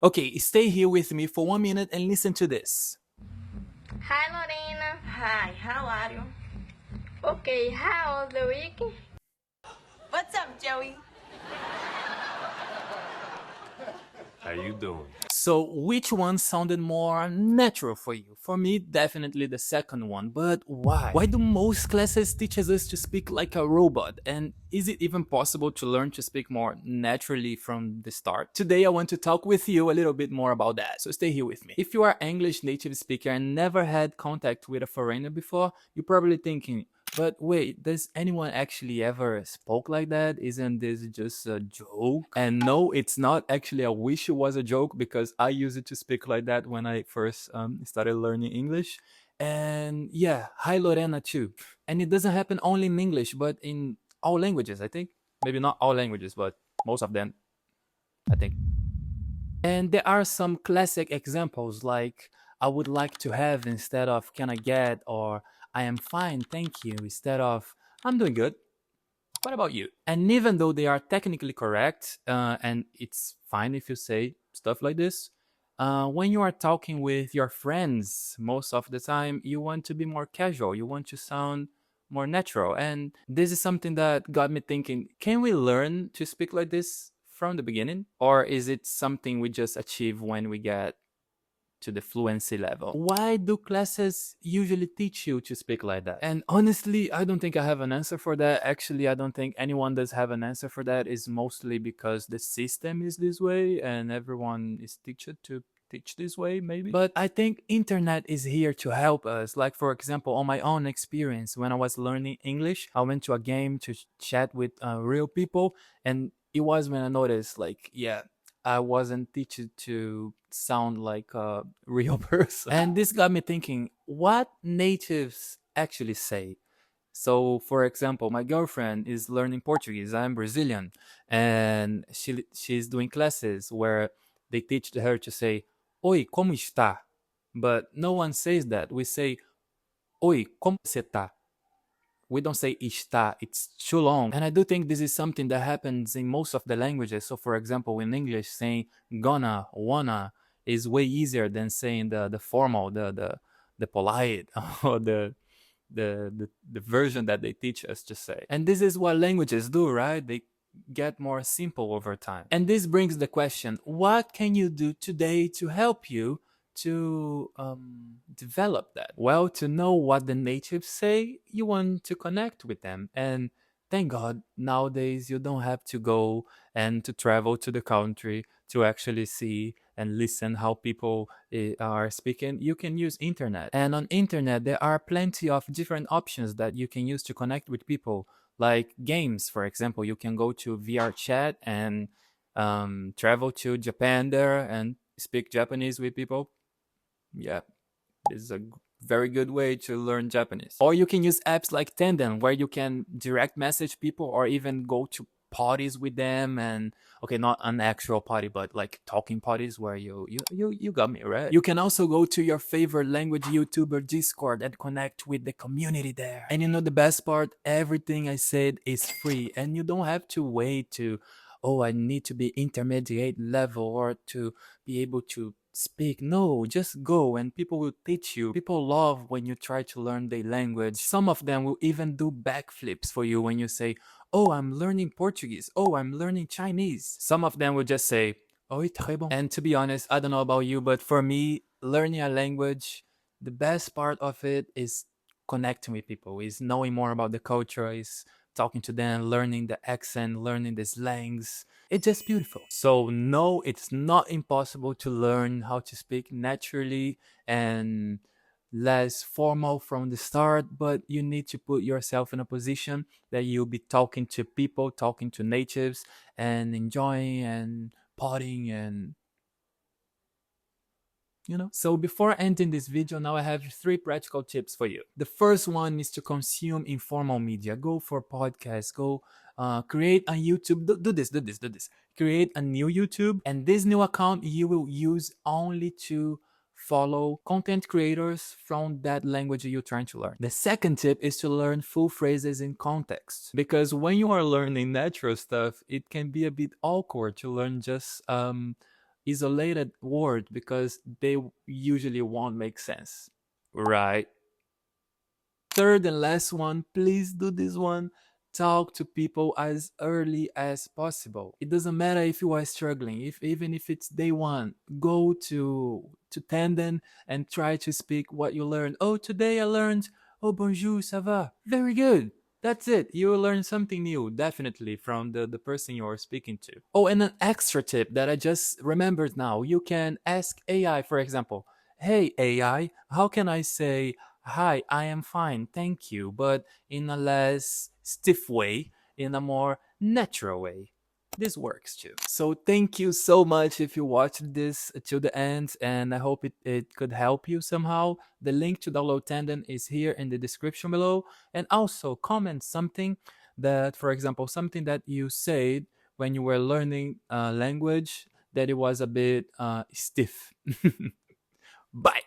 Okay, stay here with me for 1 minute and listen to this. Hi Lorena. Hi, how are you? Okay, how was the week? What's up, Joey? How you doing? So, which one sounded more natural for you? For me, definitely the second one. But why? Why do most classes teaches us to speak like a robot? And is it even possible to learn to speak more naturally from the start? Today, I want to talk with you a little bit more about that. So, stay here with me. If you are English native speaker and never had contact with a foreigner before, you're probably thinking, but wait, does anyone actually ever spoke like that? Isn't this just a joke? And no, it's not actually. I wish it was a joke because I used it to speak like that when I first started learning English. And yeah, hi Lorena too. And it doesn't happen only in English, but in all languages, I think. Maybe not all languages, but most of them, I think. And there are some classic examples like I would like to have instead of can I get, or I am fine, thank you, instead of I'm doing good. What about you? And even though they are technically correct, and it's fine if you say stuff like this, when you are talking with your friends, most of the time you want to be more casual, you want to sound more natural. And this is something that got me thinking, can we learn to speak like this from the beginning? Or is it something we just achieve when we get to the fluency level? Why do classes usually teach you to speak like that? And honestly, I don't think I have an answer for that. Actually, I don't think anyone does have an answer for that. It's mostly because the system is this way and everyone is teached to teach this way, maybe. But I think internet is here to help us. Like for example, on my own experience, when I was learning English, I went to a game to chat with real people, and it was when I noticed, like, yeah, I wasn't teached to sound like a real person. And this got me thinking, what natives actually say. So, for example, my girlfriend is learning Portuguese. I'm Brazilian, and she's doing classes where they teach her to say "Oi, como está?" But no one says that. We say "Oi, como você tá?" We don't say está, it's too long. And I do think this is something that happens in most of the languages. So for example, in English, saying gonna, wanna is way easier than saying the formal, the polite, or the version that they teach us to say. And this is what languages do, right? They get more simple over time. And this brings the question, what can you do today to help you to develop that? Well, to know what the natives say, you want to connect with them. And thank God, nowadays you don't have to go and to travel to the country to actually see and listen how people are speaking. You can use internet. And on internet, there are plenty of different options that you can use to connect with people. Like games, for example, you can go to VR chat and travel to Japan there and speak Japanese with people. Yeah, this is a very good way to learn Japanese. Or you can use apps like Tandem where you can direct message people or even go to parties with them. And okay, not an actual party, but like talking parties where you got me, right? You can also go to your favorite language YouTuber Discord and connect with the community there. And you know the best part, everything I said is free and you don't have to wait to, oh, I need to be intermediate level or to be able to speak. No, just go and people will teach you. People love when you try to learn their language. Some of them will even do backflips for you when you say, oh, I'm learning Portuguese. Oh, I'm learning Chinese. Some of them will just say, oh, très bon. And to be honest, I don't know about you, but for me, learning a language, the best part of it is connecting with people, is knowing more about the culture, is talking to them, learning the accent, learning the slangs. It's just beautiful. So, no, it's not impossible to learn how to speak naturally and less formal from the start, but you need to put yourself in a position that you'll be talking to people, talking to natives, and enjoying and partying and So before ending this video, now I have 3 practical tips for you. The first one is to consume informal media. Go for podcasts, go create a YouTube, do this. Create a new YouTube, and this new account you will use only to follow content creators from that language you're trying to learn. The second tip is to learn full phrases in context, because when you are learning natural stuff, it can be a bit awkward to learn just isolated word because they usually won't make sense. Right. Third and last one, please do this one. Talk to people as early as possible. It doesn't matter if you are struggling, if even if it's day one, go to Tandem and try to speak what you learned. Oh, today I learned, oh bonjour, ça va. Very good. That's it. You will learn something new, definitely, from the person you are speaking to. Oh, and an extra tip that I just remembered now. You can ask AI, for example, hey AI, how can I say hi, I am fine, thank you, but in a less stiff way, in a more natural way. This works too. So thank you so much if you watched this till the end, and I hope it could help you somehow. The link to download Tandem is here in the description below. And also comment something that, for example, something that you said when you were learning language that it was a bit stiff. Bye.